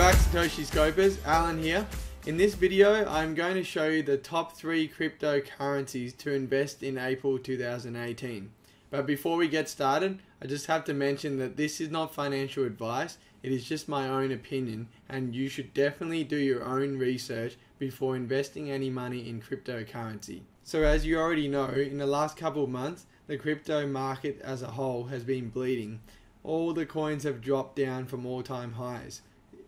back, Satoshi Scopers. Alan here. In this video, I'm going to show you the top 3 cryptocurrencies to invest in April 2018. But before we get started, I just have to mention that this is not financial advice. It is just my own opinion, and you should definitely do your own research before investing any money in cryptocurrency. So as you already know, in the last couple of months, the crypto market as a whole has been bleeding. All the coins have dropped down from all-time highs.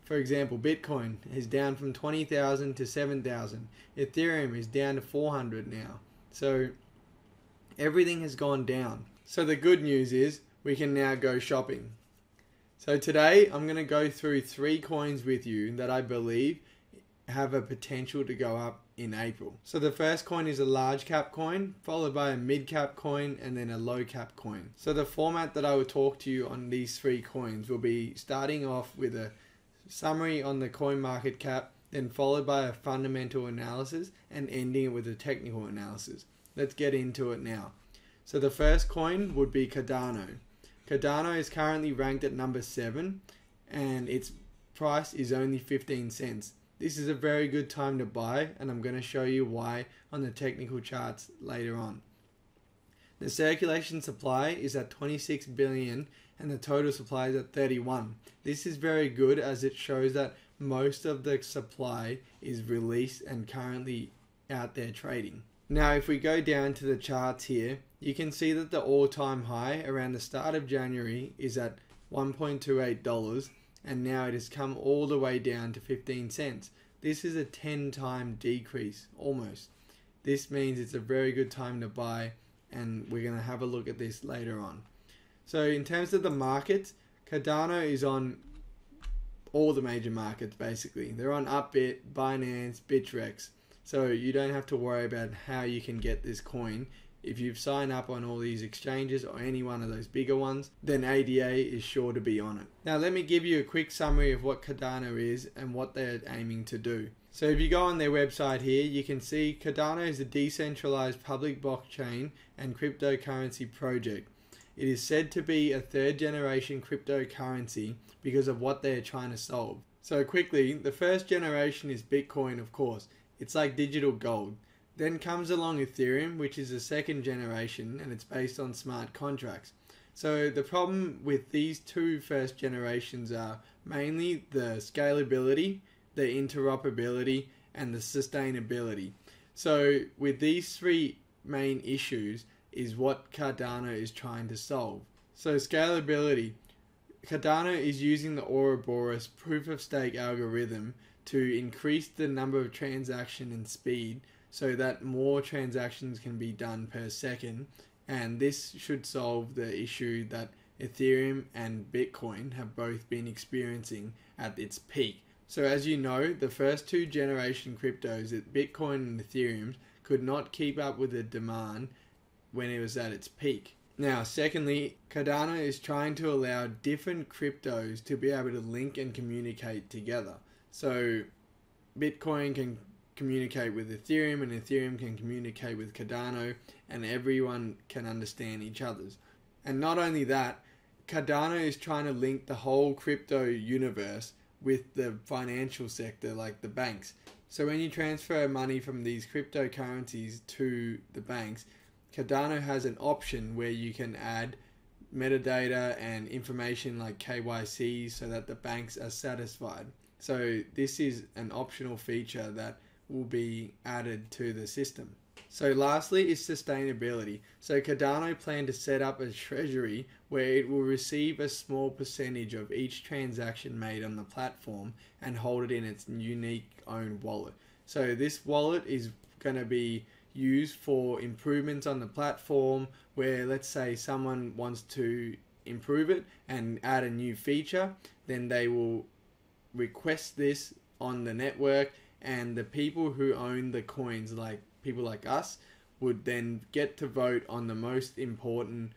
For example, Bitcoin is down from 20,000 to 7,000. Ethereum is down to 400 now. So everything has gone down. So the good news is we can now go shopping. So today I'm going to go through 3 coins with you that I believe have a potential to go up in April. So the first coin is a large cap coin, followed by a mid cap coin, and then a low cap coin. So the format that I will talk to you on these 3 coins will be starting off with a summary on the coin market cap, then followed by a fundamental analysis, and ending it with a technical analysis. Let's get into it now. So the first coin would be Cardano. Cardano is currently ranked at number 7 and its price is only 15 cents. This is a very good time to buy, and I'm going to show you why on the technical charts later on. The circulation supply is at 26 billion and the total supply is at 31. This is very good as it shows that most of the supply is released and currently out there trading. Now if we go down to the charts here, you can see that the all-time high around the start of January is at $1.28, and now it has come all the way down to 15 cents. This is a 10-time decrease almost. This means it's a very good time to buy, and we're going to have a look at this later on. So in terms of the markets, Cardano is on all the major markets basically. They're on Upbit, Binance, Bittrex. So you don't have to worry about how you can get this coin. If you've signed up on all these exchanges or any one of those bigger ones, then ADA is sure to be on it. Now let me give you a quick summary of what Cardano is and what they're aiming to do. So if you go on their website here, you can see Cardano is a decentralized public blockchain and cryptocurrency project. It is said to be a 3rd generation cryptocurrency because of what they're trying to solve. So quickly, the first generation is Bitcoin, of course. It's like digital gold. Then comes along Ethereum, which is the 2nd generation, and it's based on smart contracts. So the problem with these 2 first generations are mainly the scalability, the interoperability, and the sustainability. So with these 3 main issues is what Cardano is trying to solve. So scalability. Cardano is using the Ouroboros proof of stake algorithm to increase the number of transactions and speed so that more transactions can be done per second, and this should solve the issue that Ethereum and Bitcoin have both been experiencing at its peak. So as you know, the first 2 generation cryptos, Bitcoin and Ethereum, could not keep up with the demand when it was at its peak. Now secondly, Cardano is trying to allow different cryptos to be able to link and communicate together. So Bitcoin can communicate with Ethereum and Ethereum can communicate with Cardano, and everyone can understand each other's. And not only that, Cardano is trying to link the whole crypto universe with the financial sector, like the banks. So when you transfer money from these cryptocurrencies to the banks, Cardano has an option where you can add metadata and information like KYC so that the banks are satisfied. So this is an optional feature that will be added to the system. So lastly is sustainability. So Cardano plan to set up a treasury where it will receive a small percentage of each transaction made on the platform and hold it in its unique own wallet. So this wallet is going to be used for improvements on the platform, where let's say someone wants to improve it and add a new feature, then they will request this on the network, and the people who own the coins, like people like us, would then get to vote on the most important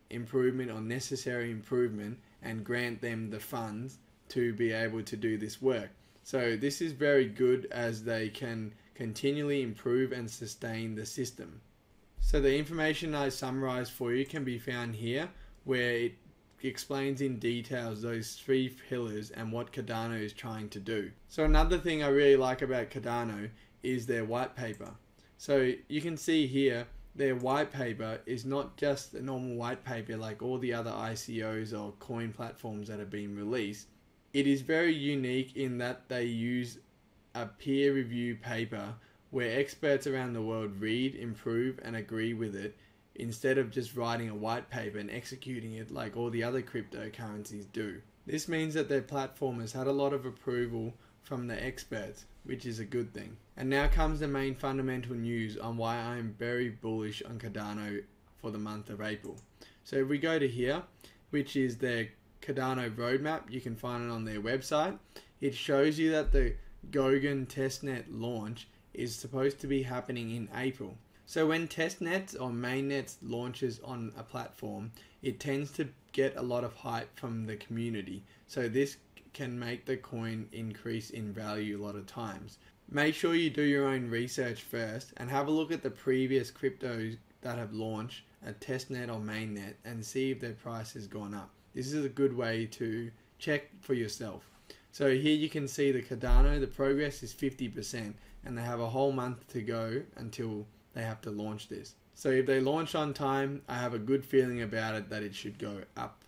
improvement or necessary improvement and grant them the funds to be able to do this work. So this is very good as they can continually improve and sustain the system. So the information I summarized for you can be found here, where it explains in details those three pillars and what Cardano is trying to do. So another thing I really like about Cardano is their white paper. So you can see here their white paper is not just a normal white paper like all the other ICOs or coin platforms that have been released. It is very unique in that they use a peer review paper where experts around the world read, improve and agree with it, instead of just writing a white paper and executing it like all the other cryptocurrencies do. This means that their platform has had a lot of approval from the experts, which is a good thing. And now comes the main fundamental news on why I am very bullish on Cardano for the month of April. So if we go to here, which is their Kadano Roadmap, you can find it on their website. It shows you that the Goguen testnet launch is supposed to be happening in April. So when testnets or mainnets launches on a platform, it tends to get a lot of hype from the community. So this can make the coin increase in value a lot of times. Make sure you do your own research first and have a look at the previous cryptos that have launched a testnet or mainnet and see if their price has gone up. This is a good way to check for yourself. So here you can see the Cardano, the progress is 50% and they have a whole month to go until they have to launch this. So if they launch on time, I have a good feeling about it that it should go up.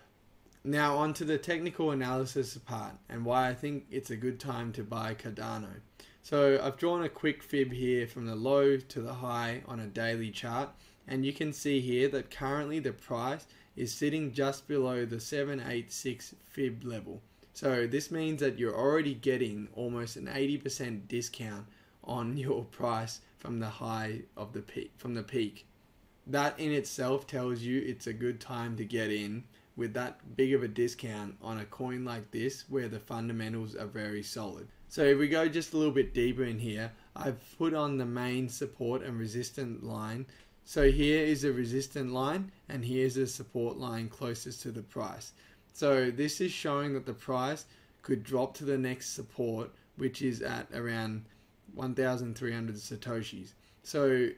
Now on to the technical analysis part and why I think it's a good time to buy Cardano. So I've drawn a quick fib here from the low to the high on a daily chart, and you can see here that currently the price is sitting just below the 786 fib level. So this means that you're already getting almost an 80% discount on your price from the high of the peak, from the peak. That in itself tells you it's a good time to get in with that big of a discount on a coin like this where the fundamentals are very solid. So if we go just a little bit deeper in here, I've put on the main support and resistance line. So here is a resistance line and here's a support line closest to the price. So this is showing that the price could drop to the next support, which is at around 1,300 Satoshis. So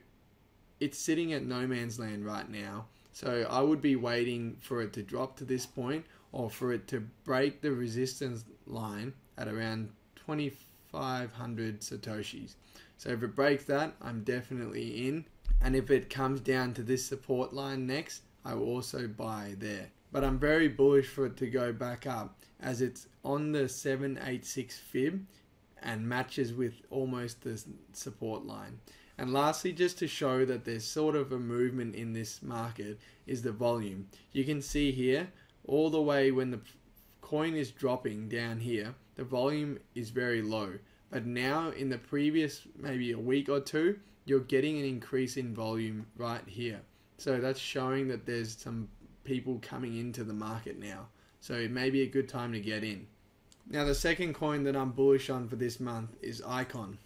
it's sitting at no man's land right now. So I would be waiting for it to drop to this point or for it to break the resistance line at around 2,500 Satoshis. So if it breaks that, I'm definitely in. And if it comes down to this support line next, I will also buy there. But I'm very bullish for it to go back up as it's on the 786 fib and matches with almost the support line. And lastly, just to show that there's sort of a movement in this market, is the volume. You can see here all the way when the coin is dropping down here, the volume is very low. But now in the previous maybe a week or two, you're getting an increase in volume right here. So that's showing that there's some people coming into the market now. So it may be a good time to get in. Now the second coin that I'm bullish on for this month is Icon.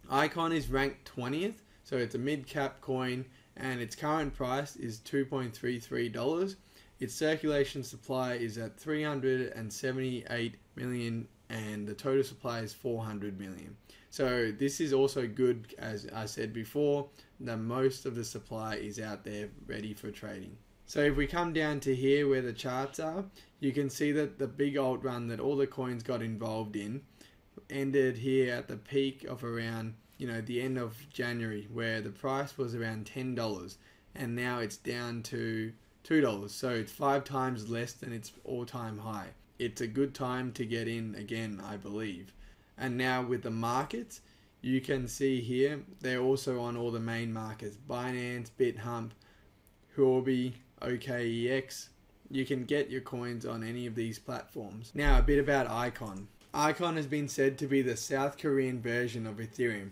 Icon is ranked 20th, so it's a mid-cap coin and its current price is $2.33. Its circulation supply is at 378 million and the total supply is 400 million. So this is also good, as I said before, that most of the supply is out there ready for trading. So if we come down to here where the charts are, you can see that the big alt run that all the coins got involved in ended here at the peak of around, the end of January, where the price was around $10 and now it's down to $2. So it's 5 times less than its all-time high. It's a good time to get in again, I believe. And now with the markets, you can see here, they're also on all the main markets: Binance, BitHump, Huobi, OKEX. You can get your coins on any of these platforms. Now a bit about Icon. Icon has been said to be the South Korean version of Ethereum.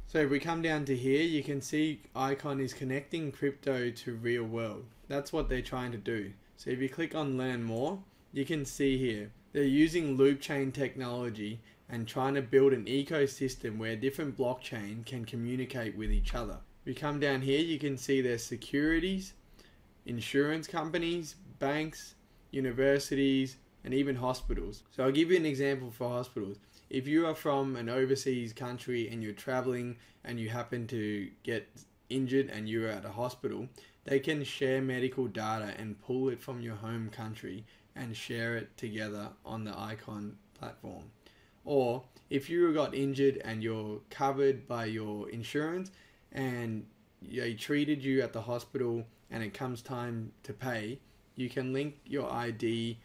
So if we come down to here, you can see Icon is connecting crypto to real world. That's what they're trying to do. So if you click on learn more, you can see here, they're using loop chain technology and trying to build an ecosystem where different blockchain can communicate with each other. If you come down here, you can see their securities, insurance companies, banks, universities, and even hospitals. So I'll give you an example for hospitals. If you are from an overseas country and you're traveling and you happen to get injured and you're at a hospital, They can share medical data and pull it from your home country and share it together on the Icon platform. Or if you got injured and you're covered by your insurance and they treated you at the hospital and it comes time to pay, you can link your ID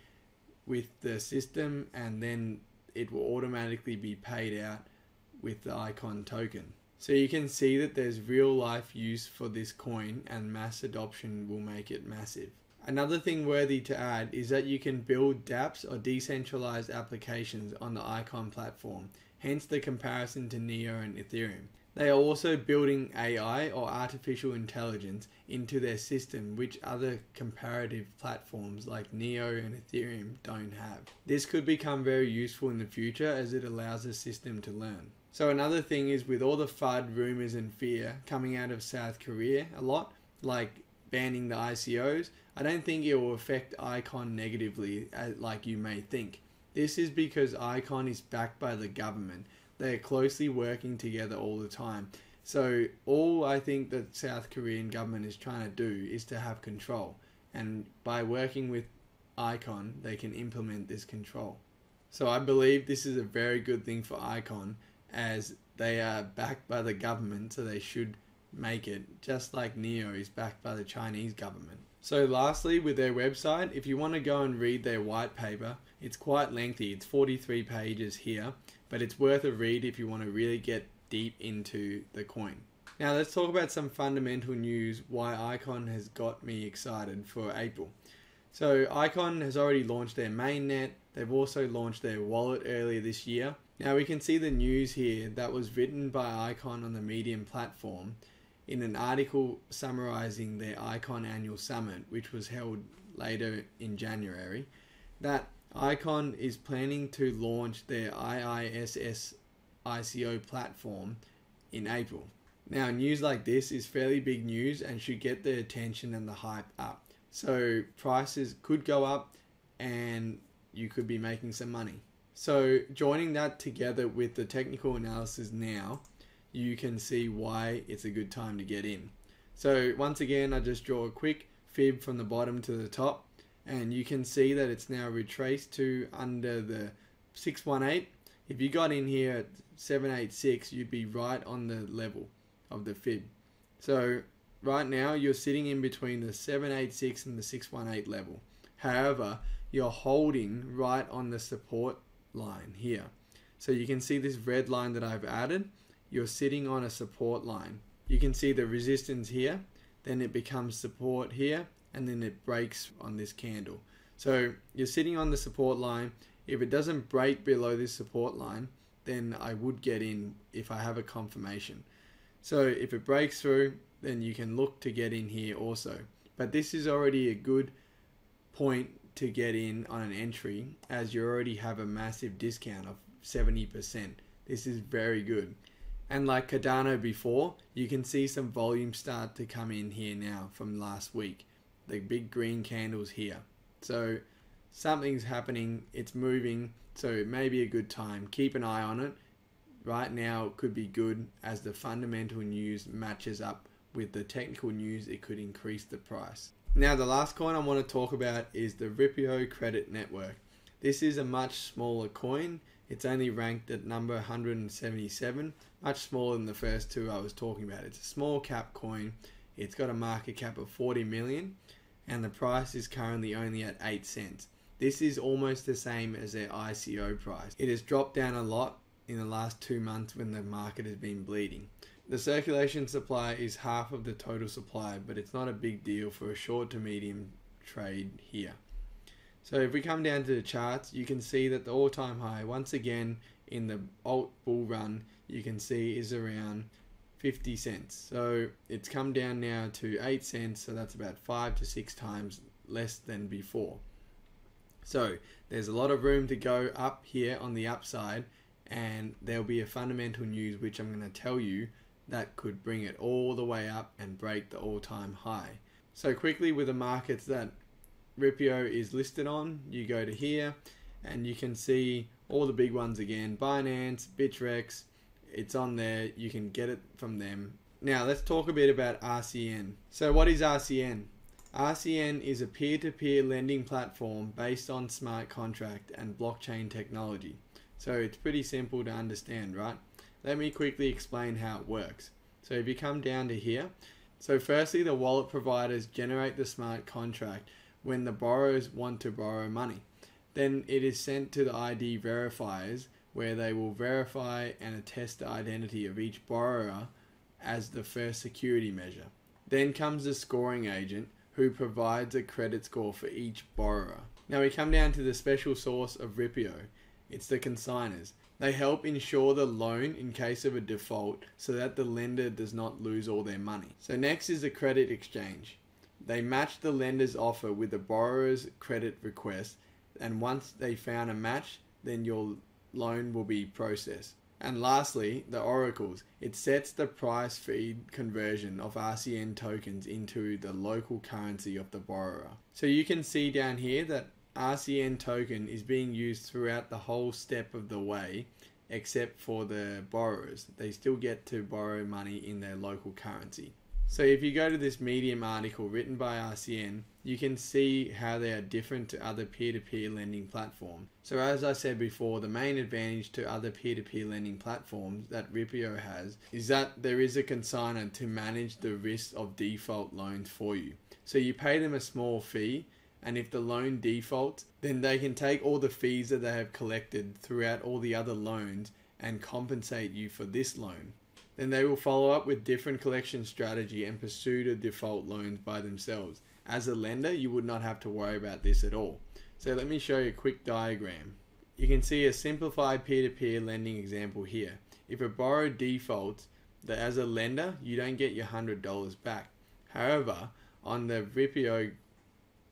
with the system and then it will automatically be paid out with the Icon token. So you can see that there's real life use for this coin and mass adoption will make it massive. Another thing worthy to add is that you can build dApps or decentralized applications on the Icon platform, hence the comparison to Neo and Ethereum. They are also building AI or artificial intelligence into their system, which other comparative platforms like Neo and Ethereum don't have. This could become very useful in the future as it allows the system to learn. So another thing is with all the FUD, rumors and fear coming out of South Korea a lot, like banning the ICOs, I don't think it will affect Icon negatively like you may think. This is because Icon is backed by the government. They're closely working together all the time. So all I think that South Korean government is trying to do is to have control. And by working with Icon, they can implement this control. So I believe this is a very good thing for Icon as they are backed by the government, so they should make it just like Neo is backed by the Chinese government. So lastly, with their website, if you want to go and read their white paper, it's quite lengthy. It's 43 pages here, but it's worth a read if you want to really get deep into the coin. Now let's talk about some fundamental news why Icon has got me excited for April. So Icon has already launched their mainnet. They've also launched their wallet earlier this year. Now we can see the news here that was written by Icon on the Medium platform in an article summarizing their Icon annual summit, which was held later in January, that Icon is planning to launch their IISS ICO platform in April. Now news like this is fairly big news and should get the attention and the hype up. So prices could go up and you could be making some money. So joining that together with the technical analysis now, you can see why it's a good time to get in. So once again, I just draw a quick fib from the bottom to the top and you can see that it's now retraced to under the 618. If you got in here at 786, you'd be right on the level of the fib. So right now you're sitting in between the 786 and the 618 level. However, you're holding right on the support line here. So you can see this red line that I've added. You're sitting on a support line. You can see the resistance here, then it becomes support here, and then it breaks on this candle. So you're sitting on the support line. If it doesn't break below this support line, then I would get in if I have a confirmation. So if it breaks through, then you can look to get in here also. But this is already a good point to get in on an entry as you already have a massive discount of 70%. This is very good. And like Cardano before, you can see some volume start to come in here now from last week. The big green candles here. So something's happening, it's moving, so it may be a good time. Keep an eye on it. Right now it could be good as the fundamental news matches up with the technical news. It could increase the price. Now the last coin I want to talk about is the Ripio Credit Network. This is a much smaller coin. It's only ranked at number 177, much smaller than the first two I was talking about. It's a small cap coin. It's got a market cap of 40 million and the price is currently only at 8 cents. This is almost the same as their ICO price. It has dropped down a lot in the last 2 months when the market has been bleeding. The circulation supply is half of the total supply, but it's not a big deal for a short to medium trade here. So if we come down to the charts, you can see that the all-time high, once again in the alt bull run, you can see is around 50 cents. So it's come down now to 8 cents, so that's about 5 to 6 times less than before. So there's a lot of room to go up here on the upside, and there'll be a fundamental news which I'm going to tell you that could bring it all the way up and break the all-time high. So quickly with the markets that Ripio is listed on, you go to here and you can see all the big ones again. Binance, Bittrex, it's on there. You can get it from them. Now let's talk a bit about RCN. So what is RCN? RCN is a peer-to-peer lending platform based on smart contract and blockchain technology. So it's pretty simple to understand, right? Let me quickly explain how it works. So if you come down to here, so firstly the wallet providers generate the smart contract when the borrowers want to borrow money. Then it is sent to the ID verifiers where they will verify and attest the identity of each borrower as the first security measure. Then comes the scoring agent who provides a credit score for each borrower. Now we come down to the special source of Ripio. It's the consigners. They help ensure the loan in case of a default so that the lender does not lose all their money. So next is the credit exchange. They match the lender's offer with the borrower's credit request, and once they found a match, then your loan will be processed. And lastly, the oracles. It sets the price feed conversion of RCN tokens into the local currency of the borrower. So you can see down here that RCN token is being used throughout the whole step of the way, except for the borrowers. They still get to borrow money in their local currency. So if you go to this Medium article written by RCN, you can see how they are different to other peer-to-peer lending platforms. So as I said before, the main advantage to other peer-to-peer lending platforms that Ripio has is that there is a consignor to manage the risk of default loans for you. So you pay them a small fee, and if the loan defaults, then they can take all the fees that they have collected throughout all the other loans and compensate you for this loan. Then they will follow up with different collection strategy and pursue the default loans by themselves. As a lender, you would not have to worry about this at all. So let me show you a quick diagram. You can see a simplified peer-to-peer lending example here. If a borrower defaults, as a lender, you don't get your $100 back. However, on the Ripio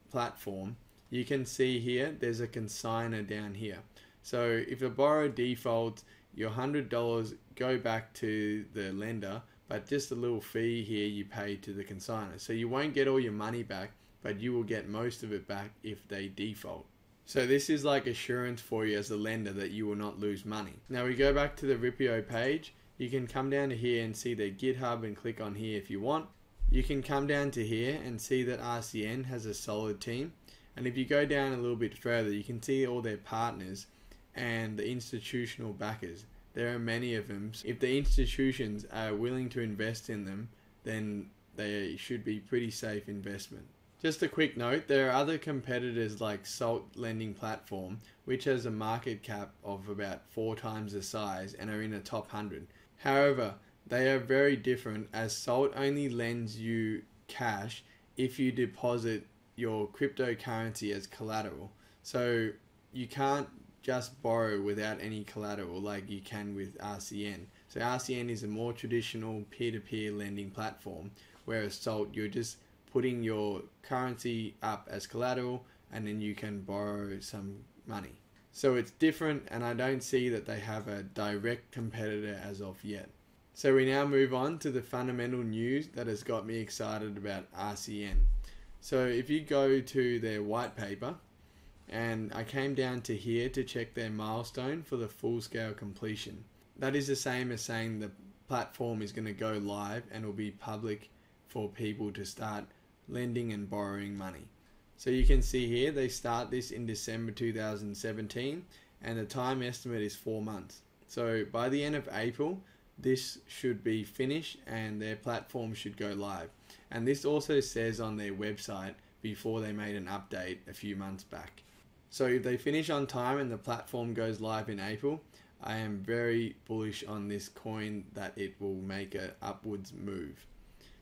platform, you can see here there's a consignor down here. So if a borrower defaults, your $100 go back to the lender, but just a little fee here you pay to the consignor. So you won't get all your money back, but you will get most of it back if they default. So this is like assurance for you as a lender that you will not lose money. Now we go back to the Ripio page. You can come down to here and see their GitHub and click on here if you want. You can come down to here and see that RCN has a solid team. And if you go down a little bit further, you can see all their partners and the institutional backers. There are many of them. If the institutions are willing to invest in them, then they should be pretty safe investment. Just a quick note, there are other competitors like Salt Lending Platform, which has a market cap of about 4 times the size and are in the top 100. However, they are very different, as Salt only lends you cash if you deposit your cryptocurrency as collateral. So you can't just borrow without any collateral like you can with RCN. So RCN is a more traditional peer-to-peer lending platform, whereas Salt, you're just putting your currency up as collateral and then you can borrow some money. So it's different, and I don't see that they have a direct competitor as of yet. So we now move on to the fundamental news that has got me excited about RCN. So if you go to their white paper, and I came down to here to check their milestone for the full-scale completion. That is the same as saying the platform is going to go live and will be public for people to start lending and borrowing money. So you can see here they start this in December 2017 and the time estimate is 4 months. So by the end of April, this should be finished and their platform should go live. And this also says on their website before they made an update a few months back. So if they finish on time and the platform goes live in April, I am very bullish on this coin that it will make an upwards move.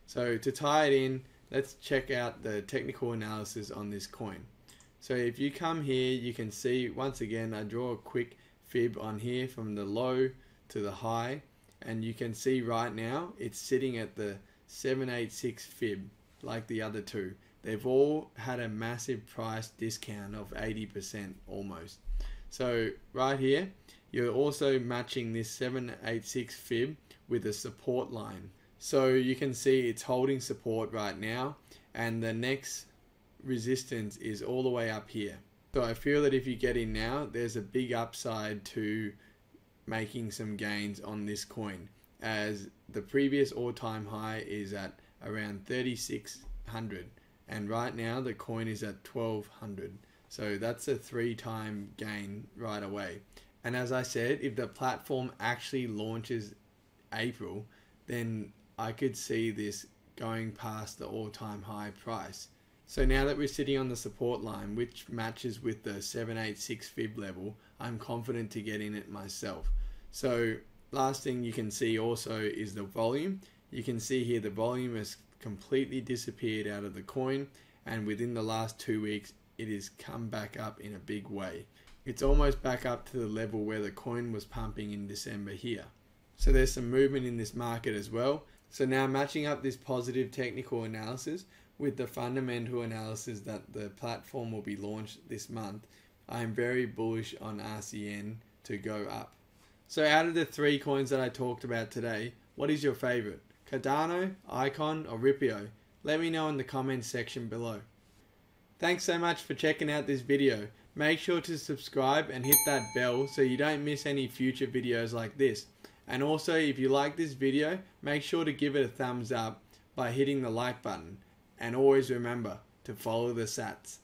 So to tie it in, let's check out the technical analysis on this coin. So if you come here, you can see, once again, I draw a quick fib on here from the low to the high, and you can see right now it's sitting at the 786 fib like the other two. They've all had a massive price discount of 80% almost. So right here, you're also matching this 786 fib with a support line. So you can see it's holding support right now, and the next resistance is all the way up here. So I feel that if you get in now, there's a big upside to making some gains on this coin. as the previous all-time high is at around 3,600, and right now the coin is at 1,200. So that's a 3-time gain right away. And as I said, if the platform actually launches April, then I could see this going past the all-time high price. So now that we're sitting on the support line, which matches with the 786 fib level, I'm confident to get in it myself. So last thing you can see also is the volume. You can see here the volume has completely disappeared out of the coin, and within the last 2 weeks it has come back up in a big way. It's almost back up to the level where the coin was pumping in December here. So there's some movement in this market as well. So now matching up this positive technical analysis with the fundamental analysis that the platform will be launched this month, I am very bullish on RCN to go up. So out of the 3 coins that I talked about today, what is your favorite? Cardano, Icon, or Ripio? Let me know in the comments section below. Thanks so much for checking out this video. Make sure to subscribe and hit that bell so you don't miss any future videos like this. And also, if you like this video, make sure to give it a thumbs up by hitting the like button. And always remember to follow the sats.